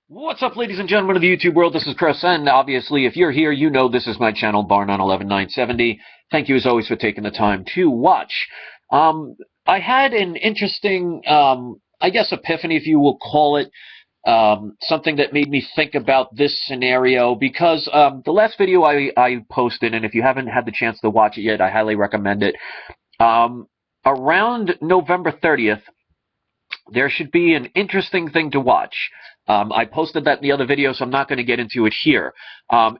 What's up, ladies and gentlemen of the YouTube world? This is Chris, and obviously, if you're here, you know this is my channel, Bar911970. Thank you, as always, for taking the time to watch. I had an interesting, I guess, epiphany, if you will call it, something that made me think about this scenario, because the last video I posted, and if you haven't had the chance to watch it yet, I highly recommend it. Around November 30th, there should be an interesting thing to watch. I posted that in the other video, so I'm not going to get into it here.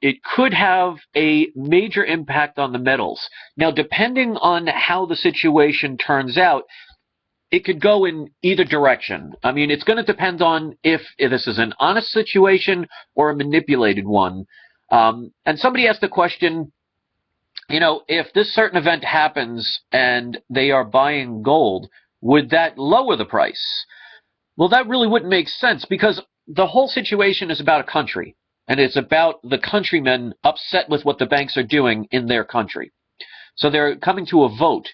It could have a major impact on the metals. Now, depending on how the situation turns out, it could go in either direction. I mean, it's going to depend on if this is an honest situation or a manipulated one. And somebody asked the question, you know, if this certain event happens and they are buying gold, would that lower the price? Well, that really wouldn't make sense, because the whole situation is about a country, and it's about the countrymen upset with what the banks are doing in their country. So they're coming to a vote,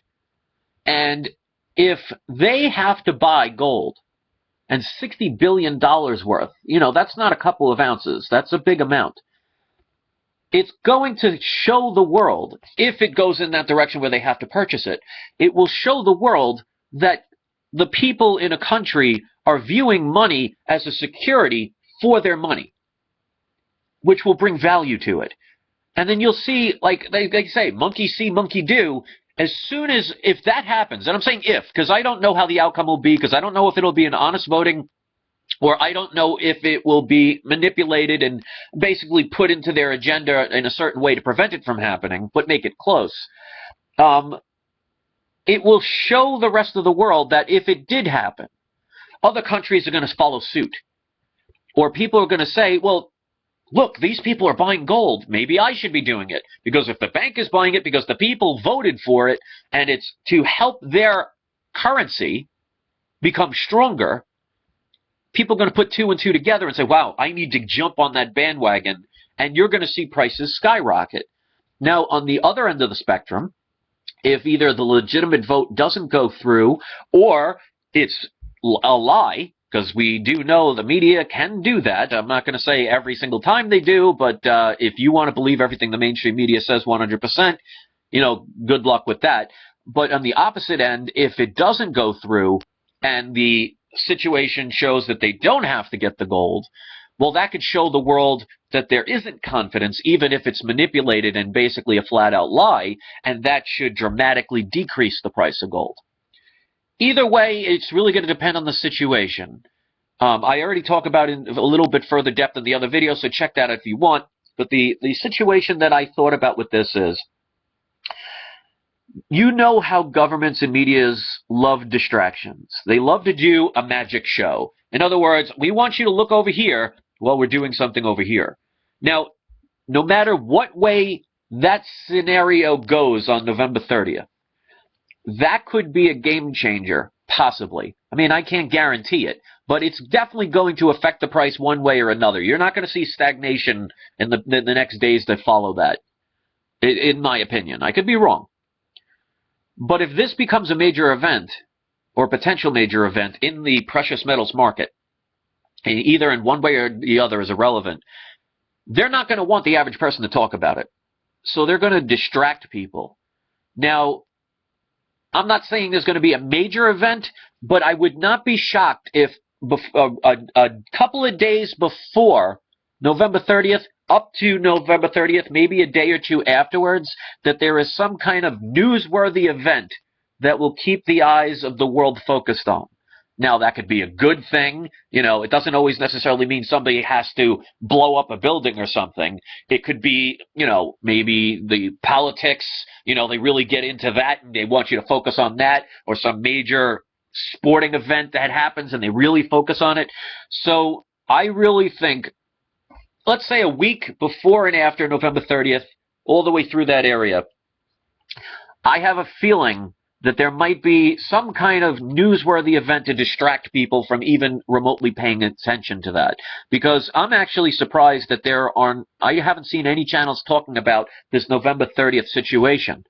and if they have to buy gold, and $60 billion worth, you know, that's not a couple of ounces, that's a big amount. It's going to show the world, if it goes in that direction where they have to purchase it, it will show the world that the people in a country are viewing money as a security for their money, which will bring value to it. And then you'll see, like they say, monkey see, monkey do. As soon as, if that happens, and I'm saying if, because I don't know how the outcome will be, because I don't know if it'll be an honest voting, or I don't know if it will be manipulated and basically put into their agenda in a certain way to prevent it from happening, but make it close. It will show the rest of the world that if it did happen, other countries are going to follow suit. Or people are going to say, well, look, these people are buying gold. Maybe I should be doing it. Because if the bank is buying it because the people voted for it, and it's to help their currency become stronger, people are going to put two and two together and say, wow, I need to jump on that bandwagon. And you're going to see prices skyrocket. Now, on the other end of the spectrum, if either the legitimate vote doesn't go through, or it's a lie, because we do know the media can do that. I'm not going to say every single time they do, but if you want to believe everything the mainstream media says 100%, you know, good luck with that. But on the opposite end, if it doesn't go through and the situation shows that they don't have to get the gold, well, that could show the world that there isn't confidence, even if it's manipulated and basically a flat-out lie, and that should dramatically decrease the price of gold. Either way, it's really going to depend on the situation. I already talk about it in a little bit further depth in the other video, so check that out if you want. But the situation that I thought about with this is, you know how governments and medias love distractions. They love to do a magic show. In other words, we want you to look over here while we're doing something over here. Now, no matter what way that scenario goes on November 30th, that could be a game changer, possibly. I mean, I can't guarantee it, but it's definitely going to affect the price one way or another. You're not going to see stagnation in the next days that follow that, in my opinion. I could be wrong. But if this becomes a major event, or potential major event in the precious metals market, either in one way or the other is irrelevant, they're not going to want the average person to talk about it. So they're going to distract people. Now, I'm not saying there's going to be a major event, but I would not be shocked if a couple of days before November 30th, up to November 30th, maybe a day or two afterwards, that there is some kind of newsworthy event that will keep the eyes of the world focused on. Now, that could be a good thing. You know, it doesn't always necessarily mean somebody has to blow up a building or something. It could be, you know, maybe the politics, you know, they really get into that and they want you to focus on that, or some major sporting event that happens and they really focus on it. So I really think, let's say a week before and after November 30th, all the way through that area, I have a feeling that there might be some kind of newsworthy event to distract people from even remotely paying attention to that. Because I'm actually surprised that I haven't seen any channels talking about this November 30th situation.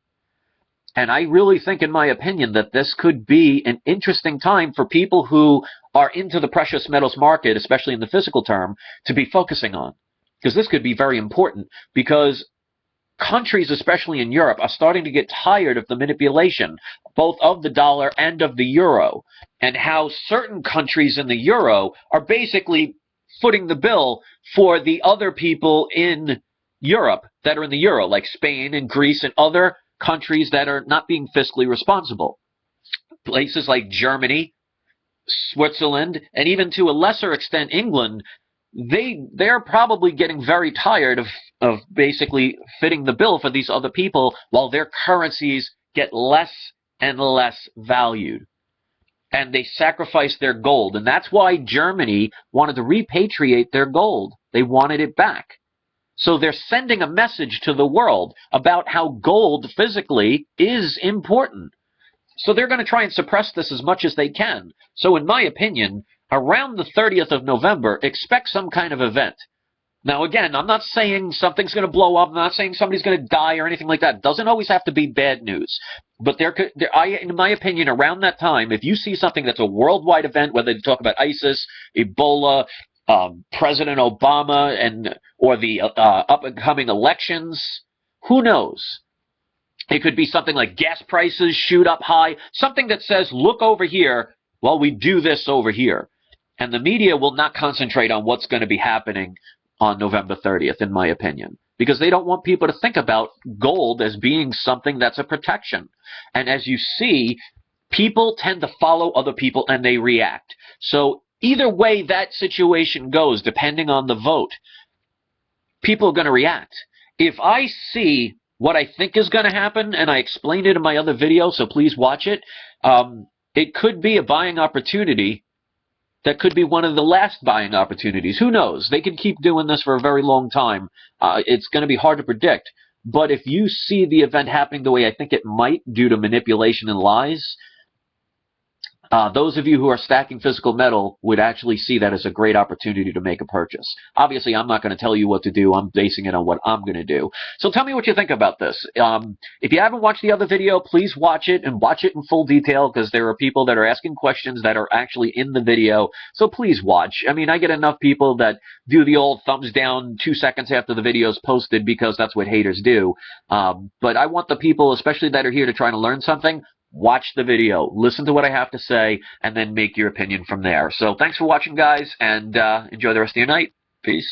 And I really think, in my opinion, that this could be an interesting time for people who are into the precious metals market, especially in the physical term, to be focusing on. Because this could be very important, because countries, especially in Europe, are starting to get tired of the manipulation, both of the dollar and of the euro, and how certain countries in the euro are basically footing the bill for the other people in Europe that are in the euro, like Spain and Greece and other countries that are not being fiscally responsible. Places like Germany, Switzerland, and even to a lesser extent England, they're probably getting very tired of basically fitting the bill for these other people while their currencies get less and less valued. And they sacrifice their gold. And that's why Germany wanted to repatriate their gold. They wanted it back. So they're sending a message to the world about how gold physically is important. So they're going to try and suppress this as much as they can. So in my opinion, around the 30th of November, expect some kind of event. Now, again, I'm not saying something's going to blow up. I'm not saying somebody's going to die or anything like that. It doesn't always have to be bad news. But in my opinion, around that time, if you see something that's a worldwide event, whether you talk about ISIS, Ebola, President Obama, or the up-and-coming elections, who knows? It could be something like gas prices shoot up high, something that says, look over here while we do this over here. And the media will not concentrate on what's going to be happening on November 30th, in my opinion, because they don't want people to think about gold as being something that's a protection. And as you see, people tend to follow other people and they react. So either way that situation goes, depending on the vote, people are going to react. If I see what I think is going to happen, and I explained it in my other video, so please watch it, it could be a buying opportunity that could be one of the last buying opportunities. Who knows? They can keep doing this for a very long time. It's going to be hard to predict. But if you see the event happening the way I think it might due to manipulation and lies, those of you who are stacking physical metal would actually see that as a great opportunity to make a purchase. Obviously, I'm not going to tell you what to do. I'm basing it on what I'm going to do. So tell me what you think about this. If you haven't watched the other video, please watch it and watch it in full detail, because there are people that are asking questions that are actually in the video. So please watch. I mean, I get enough people that do the old thumbs down 2 seconds after the video is posted because that's what haters do. But I want the people, especially that are here to try to learn something, watch the video, listen to what I have to say, and then make your opinion from there. So thanks for watching, guys, and enjoy the rest of your night. Peace.